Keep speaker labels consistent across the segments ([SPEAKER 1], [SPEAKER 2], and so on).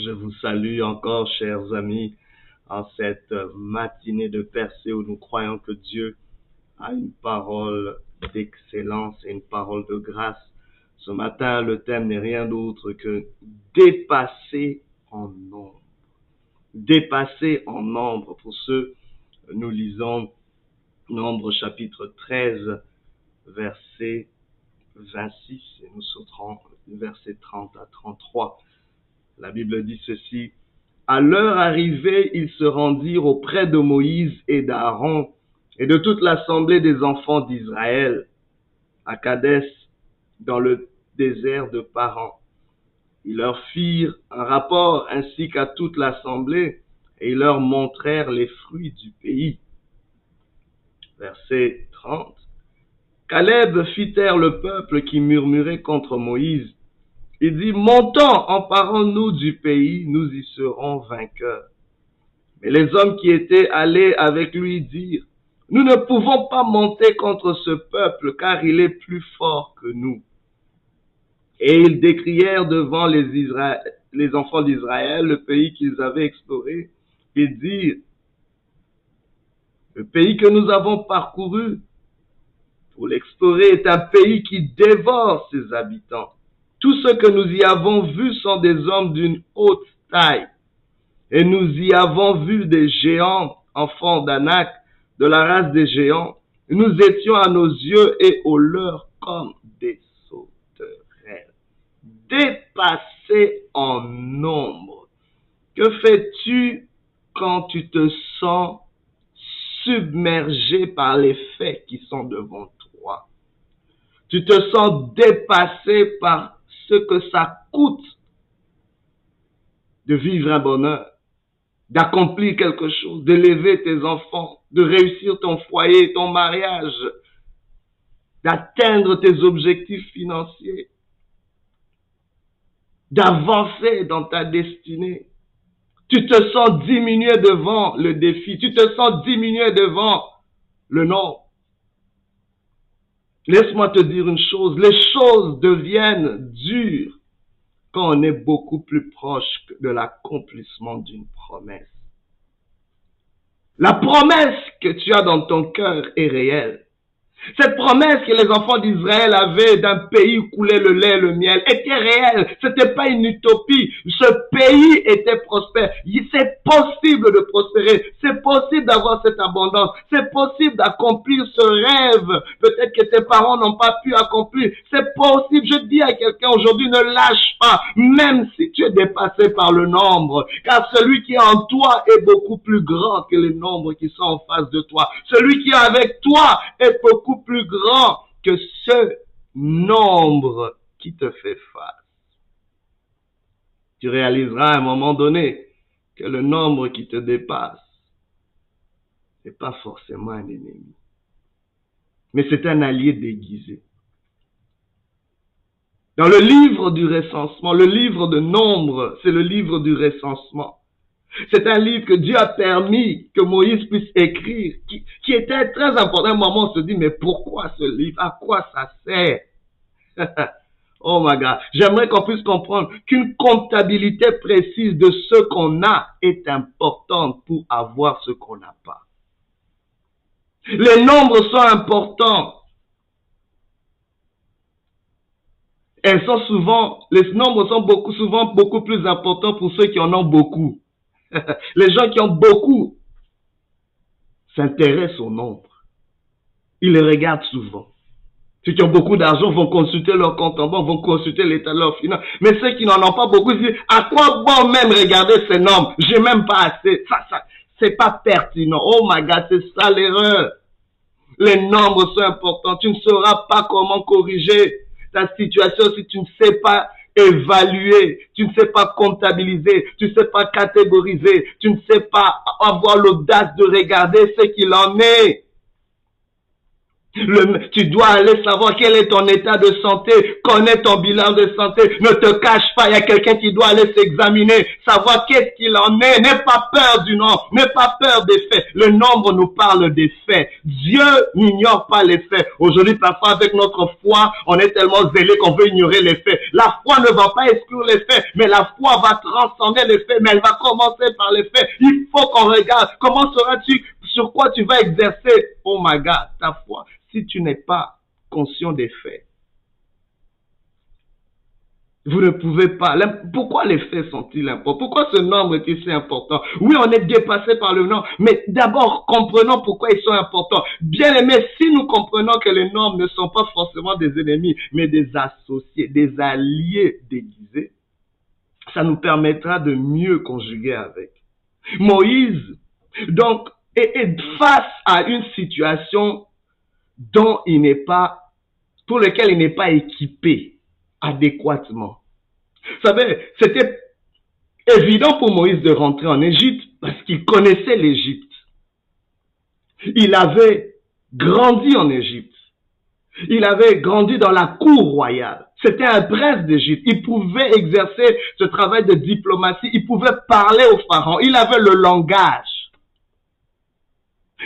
[SPEAKER 1] Je vous salue encore, chers amis, en cette matinée de percée où nous croyons que Dieu a une parole d'excellence et une parole de grâce. Ce matin, le thème n'est rien d'autre que dépasser en nombre. Dépasser en nombre. Pour ceux, nous lisons Nombre chapitre 13, verset 26, et nous sauterons verset 30 à 33. La Bible dit ceci: à leur arrivée, ils se rendirent auprès de Moïse et d'Aaron et de toute l'assemblée des enfants d'Israël à Kadès, dans le désert de Paran. Ils leur firent un rapport ainsi qu'à toute l'assemblée et ils leur montrèrent les fruits du pays. Verset 30. Caleb fit taire le peuple qui murmurait contre Moïse. Il dit: montons, emparons-nous du pays, nous y serons vainqueurs. Mais les hommes qui étaient allés avec lui dirent: nous ne pouvons pas monter contre ce peuple, car il est plus fort que nous. Et ils décrièrent devant les enfants d'Israël le pays qu'ils avaient exploré. Ils dirent: le pays que nous avons parcouru pour l'explorer est un pays qui dévore ses habitants. Tous ceux que nous y avons vus sont des hommes d'une haute taille. Et nous y avons vu des géants, enfants d'Anak, de la race des géants. Nous étions à nos yeux et aux leurs comme des sauterelles. Dépassé en nombre. Que fais-tu quand tu te sens submergé par les faits qui sont devant toi? Tu te sens dépassé par ce que ça coûte de vivre un bonheur, d'accomplir quelque chose, d'élever tes enfants, de réussir ton foyer, ton mariage, d'atteindre tes objectifs financiers, d'avancer dans ta destinée. Tu te sens diminué devant le défi, tu te sens diminué devant le nombre. Laisse-moi te dire une chose, les choses deviennent dures quand on est beaucoup plus proche de l'accomplissement d'une promesse. La promesse que tu as dans ton cœur est réelle. Cette promesse que les enfants d'Israël avaient d'un pays où coulait le lait et le miel était réelle. C'était pas une utopie. Ce pays était prospère. C'est possible de prospérer. C'est possible d'avoir cette abondance. C'est possible d'accomplir ce rêve. Peut-être que tes parents n'ont pas pu accomplir. C'est possible. Je dis à quelqu'un aujourd'hui, ne lâche pas. Même si tu es dépassé par le nombre. Car celui qui est en toi est beaucoup plus grand que les nombres qui sont en face de toi. Celui qui est avec toi est beaucoup plus grand que ce nombre qui te fait face. Tu réaliseras à un moment donné que le nombre qui te dépasse n'est pas forcément un ennemi, mais c'est un allié déguisé. Dans le livre du recensement, le livre de nombre, c'est le livre du recensement. C'est un livre que Dieu a permis que Moïse puisse écrire, qui était très important. À un moment, on se dit, mais pourquoi ce livre? À quoi ça sert? Oh my God. J'aimerais qu'on puisse comprendre qu'une comptabilité précise de ce qu'on a est importante pour avoir ce qu'on n'a pas. Les nombres sont importants. Les nombres sont souvent beaucoup plus importants pour ceux qui en ont beaucoup. Les gens qui ont beaucoup s'intéressent au nombre. Ils les regardent souvent. Ceux qui ont beaucoup d'argent vont consulter leur compte en banque, vont consulter l'état de leur finance. Mais ceux qui n'en ont pas beaucoup disent, à quoi bon même regarder ces nombres? J'ai même pas assez. Ça, c'est pas pertinent. Oh my God, c'est ça l'erreur. Les nombres sont importants. Tu ne sauras pas comment corriger ta situation si tu ne sais pas évaluer, tu ne sais pas comptabiliser, tu ne sais pas catégoriser, tu ne sais pas avoir l'audace de regarder ce qu'il en est. Tu dois aller savoir quel est ton état de santé, connaître ton bilan de santé, ne te cache pas, il y a quelqu'un qui doit aller s'examiner, savoir qu'est-ce qu'il en est, n'aie pas peur du nombre, n'aie pas peur des faits, le nombre nous parle des faits, Dieu n'ignore pas les faits. Aujourd'hui, parfois avec notre foi, on est tellement zélé qu'on veut ignorer les faits. La foi ne va pas exclure les faits, mais la foi va transcender les faits, mais elle va commencer par les faits. Il faut qu'on regarde, comment seras-tu, sur quoi tu vas exercer, oh my God, ta foi, si tu n'es pas conscient des faits. Vous ne pouvez pas. Pourquoi les faits sont-ils importants? Pourquoi ce nombre est-il si important? Oui, on est dépassé par le nombre, mais d'abord, comprenons pourquoi ils sont importants. Bien aimé, si nous comprenons que les nombres ne sont pas forcément des ennemis, mais des associés, des alliés déguisés, ça nous permettra de mieux conjuguer avec. Moïse, donc, est face à une situation dont il n'est pas, pour lequel il n'est pas équipé adéquatement. Vous savez, c'était évident pour Moïse de rentrer en Égypte parce qu'il connaissait l'Égypte. Il avait grandi en Égypte. Il avait grandi dans la cour royale. C'était un prince d'Égypte. Il pouvait exercer ce travail de diplomatie. Il pouvait parler au pharaon. Il avait le langage.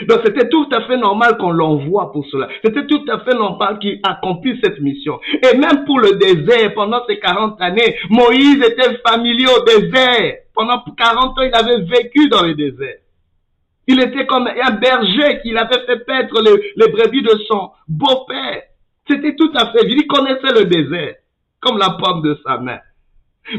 [SPEAKER 1] Donc c'était tout à fait normal qu'on l'envoie pour cela. C'était tout à fait normal qu'il accomplisse cette mission. Et même pour le désert, pendant ces 40 années, Moïse était familier au désert. Pendant 40 ans, il avait vécu dans le désert. Il était comme un berger qui avait fait paître les brebis de son beau-père. C'était tout à fait, il connaissait le désert, comme la paume de sa main.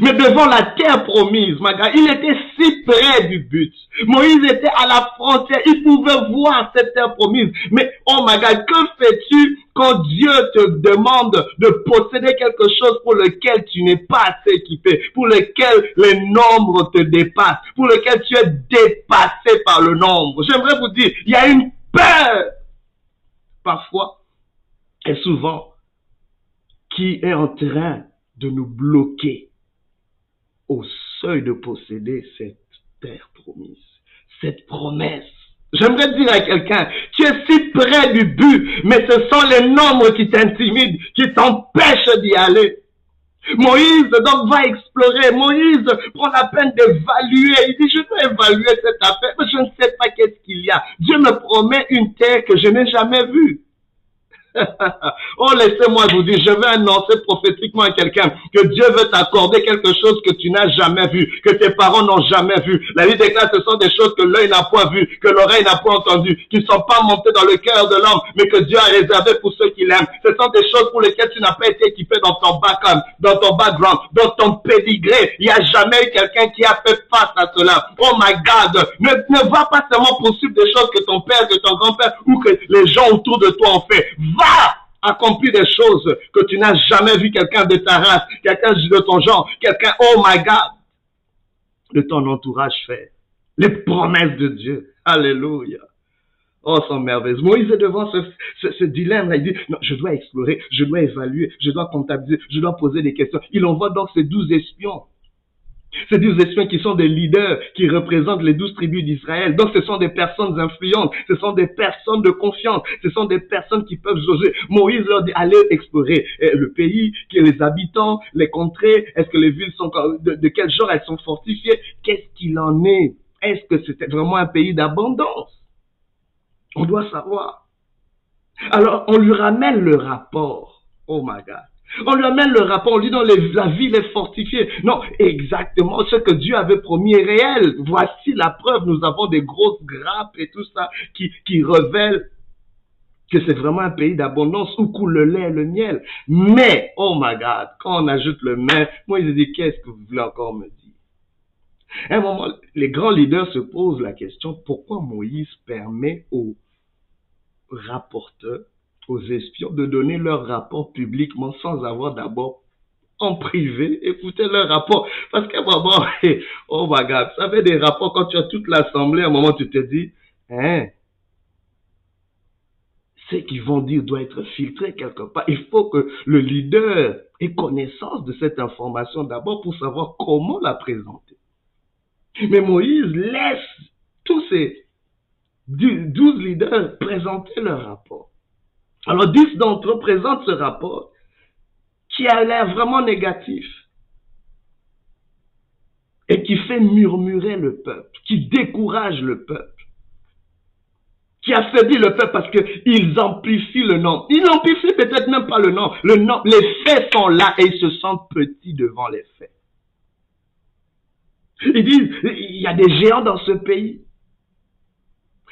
[SPEAKER 1] Mais devant la terre promise, il était si près du but. Moïse était à la frontière, il pouvait voir cette terre promise. Mais oh my God, que fais-tu quand Dieu te demande de posséder quelque chose pour lequel tu n'es pas assez équipé, pour lequel les nombres te dépassent, pour lequel tu es dépassé par le nombre? J'aimerais vous dire, il y a une peur, parfois et souvent, qui est en train de nous bloquer au seuil de posséder cette terre promise, cette promesse. J'aimerais dire à quelqu'un, tu es si près du but, mais ce sont les nombres qui t'intimident, qui t'empêchent d'y aller. Moïse donc va explorer. Moïse prend la peine d'évaluer. Il dit, je vais évaluer cette affaire, mais je ne sais pas qu'est-ce qu'il y a. Dieu me promet une terre que je n'ai jamais vue. Oh, laissez-moi vous dire, je vais annoncer prophétiquement à quelqu'un que Dieu veut t'accorder quelque chose que tu n'as jamais vu, que tes parents n'ont jamais vu. La Bible déclare que ce sont des choses que l'œil n'a pas vues, que l'oreille n'a pas entendues, qui ne sont pas montées dans le cœur de l'homme, mais que Dieu a réservé pour ceux qui l'aiment. Ce sont des choses pour lesquelles tu n'as pas été équipé dans ton background, dans ton pédigré. Il n'y a jamais eu quelqu'un qui a fait face à cela. Oh my God, ne va pas seulement poursuivre des choses que ton père, que ton grand-père ou que les gens autour de toi ont fait. Va accomplir des choses que tu n'as jamais vu quelqu'un de ta race, quelqu'un de ton genre, quelqu'un, oh my God, de ton entourage faire. Les promesses de Dieu. Alléluia. Oh, sont merveilleuses. Moïse est devant ce dilemme. Il dit, non, je dois explorer, je dois évaluer, je dois comptabiliser, je dois poser des questions. Il envoie donc ces 12 espions. Ces 12 espions qui sont des leaders, qui représentent les 12 tribus d'Israël. Donc ce sont des personnes influentes, ce sont des personnes de confiance, ce sont des personnes qui peuvent jauger. Moïse leur dit, allez explorer le pays, les habitants, les contrées, est-ce que les villes sont, de quel genre elles sont fortifiées, qu'est-ce qu'il en est? Est-ce que c'était vraiment un pays d'abondance? On doit savoir. Alors on lui ramène le rapport. Oh my God. On lui amène le rapport, on lui dit la ville est fortifiée. Non, exactement, ce que Dieu avait promis est réel. Voici la preuve, nous avons des grosses grappes et tout ça qui révèlent que c'est vraiment un pays d'abondance où coule le lait et le miel. Mais, oh my God, quand on ajoute le mais, moi il dit, qu'est-ce que vous voulez encore me dire? À un moment, les grands leaders se posent la question, pourquoi Moïse permet aux rapporteurs, aux espions, de donner leur rapport publiquement sans avoir d'abord en privé écouté leur rapport? Parce qu'à un moment, oh my God, ça fait des rapports quand tu as toute l'assemblée, à un moment tu te dis, ce qu'ils vont dire doit être filtré quelque part. Il faut que le leader ait connaissance de cette information d'abord pour savoir comment la présenter. Mais Moïse laisse tous ces 12 leaders présenter leur rapport. Alors 10 d'entre eux présentent ce rapport qui a l'air vraiment négatif et qui fait murmurer le peuple, qui décourage le peuple, qui affaiblit le peuple parce qu'ils amplifient le nombre. Ils n'amplifient peut-être même pas le nombre. Les faits sont là et ils se sentent petits devant les faits. Ils disent, il y a des géants dans ce pays.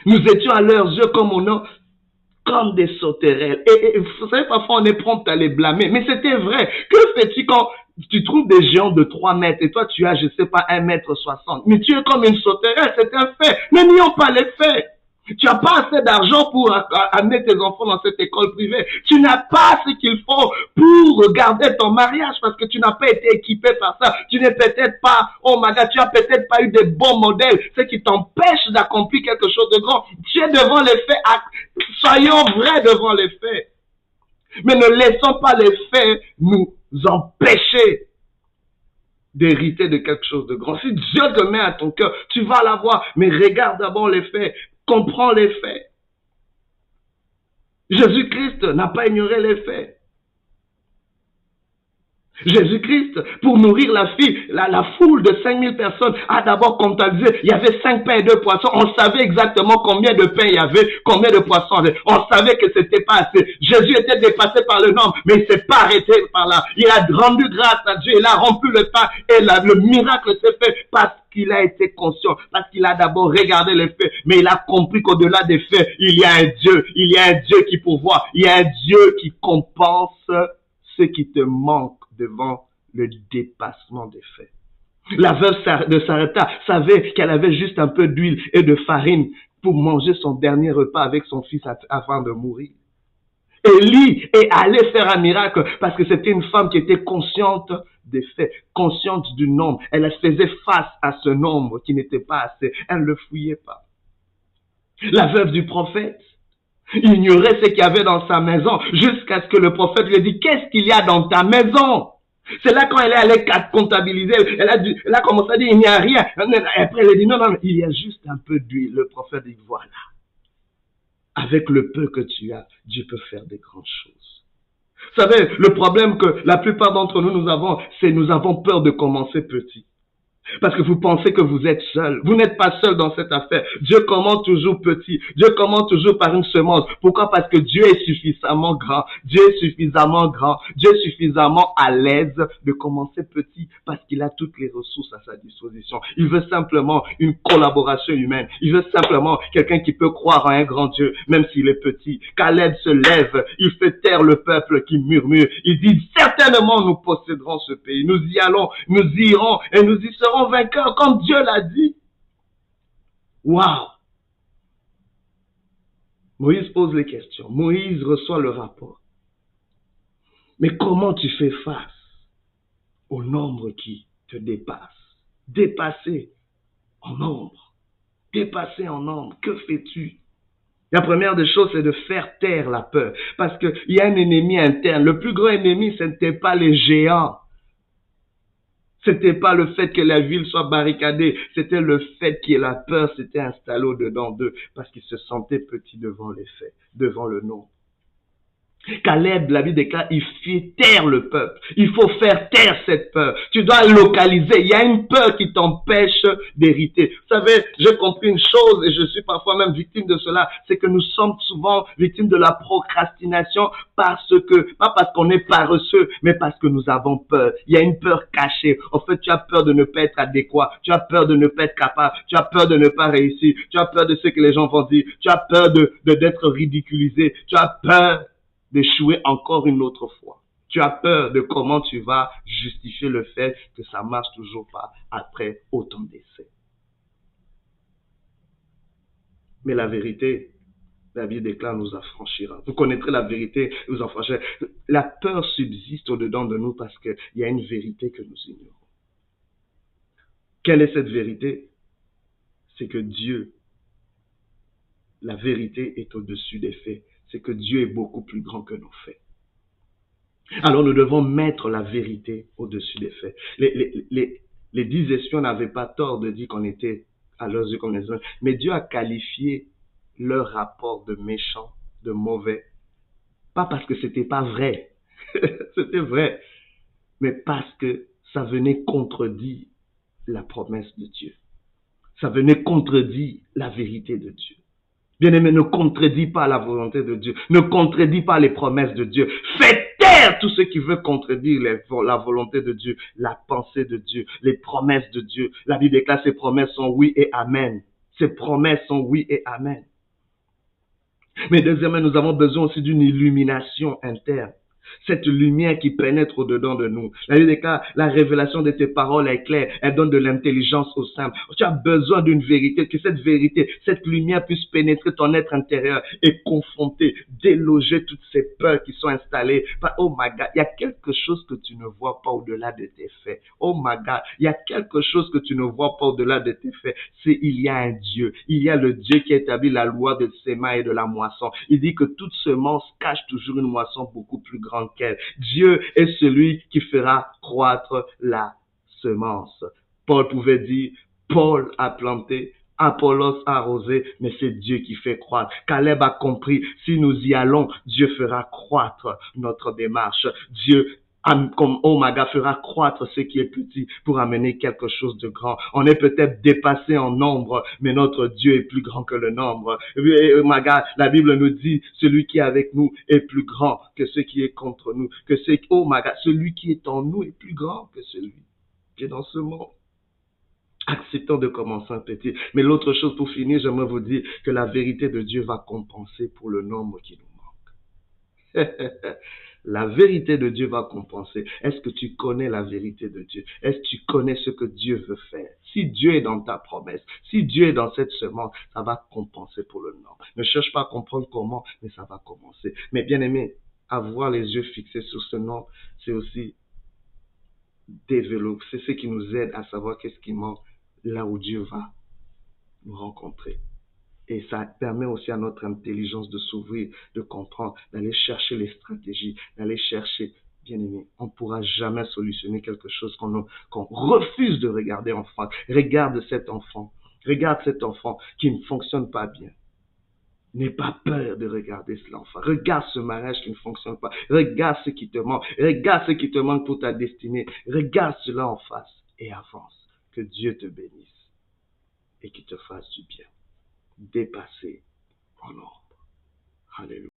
[SPEAKER 1] Nous étions à leurs yeux comme des sauterelles. Et vous savez, parfois on est prompt à les blâmer. Mais c'était vrai. Que fais-tu quand tu trouves des géants de 3 mètres et toi tu as, je sais pas, 1,60 m. Mais tu es comme une sauterelle, c'est un fait. Ne nions pas les faits. Tu n'as pas assez d'argent pour amener tes enfants dans cette école privée. Tu n'as pas ce qu'il faut pour garder ton mariage parce que tu n'as pas été équipé par ça. Tu n'es peut-être pas, oh my God, tu n'as peut-être pas eu des bons modèles, ce qui t'empêche d'accomplir quelque chose de grand. Tu es devant les faits. Soyons vrais devant les faits. Mais ne laissons pas les faits nous empêcher d'hériter de quelque chose de grand. Si Dieu te met à ton cœur, tu vas l'avoir. Mais regarde d'abord les faits. Comprends les faits. Jésus-Christ n'a pas ignoré les faits. Jésus-Christ, pour nourrir la foule de 5000 personnes, a d'abord comptabilisé. Il y avait 5 pains et 2 poissons. On savait exactement combien de pains il y avait, combien de poissons il y avait. On savait que c'était pas assez. Jésus était dépassé par le nombre, mais il s'est pas arrêté par là. Il a rendu grâce à Dieu. Il a rompu le pain et le miracle s'est fait parce qu'il a été conscient, parce qu'il a d'abord regardé les faits, mais il a compris qu'au-delà des faits, il y a un Dieu. Il y a un Dieu qui pourvoit. Il y a un Dieu qui compense ce qui te manque devant le dépassement des faits. La veuve de Sarepta savait qu'elle avait juste un peu d'huile et de farine pour manger son dernier repas avec son fils avant de mourir. Élie est allé faire un miracle parce que c'était une femme qui était consciente des faits, consciente du nombre. Elle faisait face à ce nombre qui n'était pas assez. Elle ne le fouillait pas. La veuve du prophète ignorait ce qu'il y avait dans sa maison jusqu'à ce que le prophète lui ait dit, qu'est-ce qu'il y a dans ta maison? C'est là quand elle est allée comptabiliser, elle a commencé à dire, il n'y a rien. Après elle a dit, non, il y a juste un peu d'huile. Le prophète dit, voilà, avec le peu que tu as, Dieu peut faire des grandes choses. Vous savez, le problème que la plupart d'entre nous avons, c'est nous avons peur de commencer petit. Parce que vous pensez que vous êtes seul. Vous n'êtes pas seul dans cette affaire. Dieu commence toujours petit. Dieu commence toujours par une semence. Pourquoi? Parce que Dieu est suffisamment grand. Dieu est suffisamment grand. Dieu est suffisamment à l'aise de commencer petit parce qu'il a toutes les ressources à sa disposition. Il veut simplement une collaboration humaine. Il veut simplement quelqu'un qui peut croire en un grand Dieu, même s'il est petit. Caleb se lève. Il fait taire le peuple qui murmure. Il dit, certainement nous posséderons ce pays. Nous y allons, nous y irons et nous y serons vainqueurs comme Dieu l'a dit. Waouh! Moïse pose les questions. Moïse reçoit le rapport. Mais comment tu fais face au nombre qui te dépasse? Dépassé en nombre. Dépassé en nombre. Que fais-tu? La première des choses, c'est de faire taire la peur. Parce qu'il y a un ennemi interne. Le plus grand ennemi, ce n'était pas les géants. C'était pas le fait que la ville soit barricadée, c'était le fait que la peur s'était installée au-dedans d'eux, parce qu'ils se sentaient petits devant les faits, devant le nombre. Caleb, la Bible déclare, il fit taire le peuple. Il faut faire taire cette peur. Tu dois localiser. Il y a une peur qui t'empêche d'hériter. Vous savez, j'ai compris une chose et je suis parfois même victime de cela. C'est que nous sommes souvent victimes de la procrastination pas parce qu'on est paresseux, mais parce que nous avons peur. Il y a une peur cachée. En fait, tu as peur de ne pas être adéquat. Tu as peur de ne pas être capable. Tu as peur de ne pas réussir. Tu as peur de ce que les gens vont dire. Tu as peur d'être ridiculisé. Tu as peur d'échouer encore une autre fois. Tu as peur de comment tu vas justifier le fait que ça marche toujours pas après autant d'essais. Mais la vérité, la Bible déclare, nous affranchira. Vous connaîtrez la vérité, nous affranchira. La peur subsiste au-dedans de nous parce qu'il y a une vérité que nous ignorons. Quelle est cette vérité? C'est que Dieu, la vérité est au-dessus des faits. C'est que Dieu est beaucoup plus grand que nos faits. Alors nous devons mettre la vérité au-dessus des faits. Les 10 espions n'avaient pas tort de dire qu'on était à leurs yeux comme les hommes, mais Dieu a qualifié leur rapport de méchant, de mauvais, Pas parce que c'était pas vrai. C'était vrai. Mais parce que ça venait contredire la promesse de Dieu. Ça venait contredire la vérité de Dieu. Bien-aimé, ne contredis pas la volonté de Dieu. Ne contredis pas les promesses de Dieu. Fais taire tout ce qui veut contredire la volonté de Dieu, la pensée de Dieu, les promesses de Dieu. La Bible déclare ses promesses sont oui et amen. Ses promesses sont oui et amen. Mais deuxièmement, nous avons besoin aussi d'une illumination interne. Cette lumière qui pénètre au-dedans de nous. La Bible déclare, la révélation de tes paroles est claire. Elle donne de l'intelligence au simple. Tu as besoin d'une vérité, que cette vérité, cette lumière puisse pénétrer ton être intérieur et confronter, déloger toutes ces peurs qui sont installées. Oh my God, il y a quelque chose que tu ne vois pas au-delà de tes faits. Oh my God, il y a quelque chose que tu ne vois pas au-delà de tes faits. C'est il y a un Dieu. Il y a le Dieu qui établit la loi de séma et de la moisson. Il dit que toute semence cache toujours une moisson beaucoup plus grande qu'elle. Dieu est celui qui fera croître la semence. Paul pouvait dire, Paul a planté, Apollos a arrosé, mais c'est Dieu qui fait croître. Caleb a compris, si nous y allons, Dieu fera croître notre démarche. Dieu comme Omaga fera croître ce qui est petit pour amener quelque chose de grand. On est peut-être dépassé en nombre, mais notre Dieu est plus grand que le nombre. Omaga, la Bible nous dit, celui qui est avec nous est plus grand que ce qui est contre nous. Omaga, celui qui est en nous est plus grand que celui qui est dans ce monde. Acceptons de commencer un petit. Mais l'autre chose pour finir, j'aimerais vous dire que la vérité de Dieu va compenser pour le nombre qui nous manque. La vérité de Dieu va compenser. Est-ce que tu connais la vérité de Dieu? Est-ce que tu connais ce que Dieu veut faire? Si Dieu est dans ta promesse, si Dieu est dans cette semence, ça va compenser pour le nombre. Ne cherche pas à comprendre comment, mais ça va commencer. Mais bien aimé, avoir les yeux fixés sur ce nombre, c'est aussi développer. C'est ce qui nous aide à savoir qu'est-ce qui manque là où Dieu va nous rencontrer. Et ça permet aussi à notre intelligence de s'ouvrir, de comprendre, d'aller chercher les stratégies, d'aller chercher, bien aimé. On ne pourra jamais solutionner quelque chose qu'on refuse de regarder en face. Regarde cet enfant qui ne fonctionne pas bien. N'aie pas peur de regarder cela en face. Regarde ce mariage qui ne fonctionne pas. Regarde ce qui te manque. Regarde ce qui te manque pour ta destinée. Regarde cela en face et avance. Que Dieu te bénisse et qu'il te fasse du bien. Dépasser en nombre. Alléluia.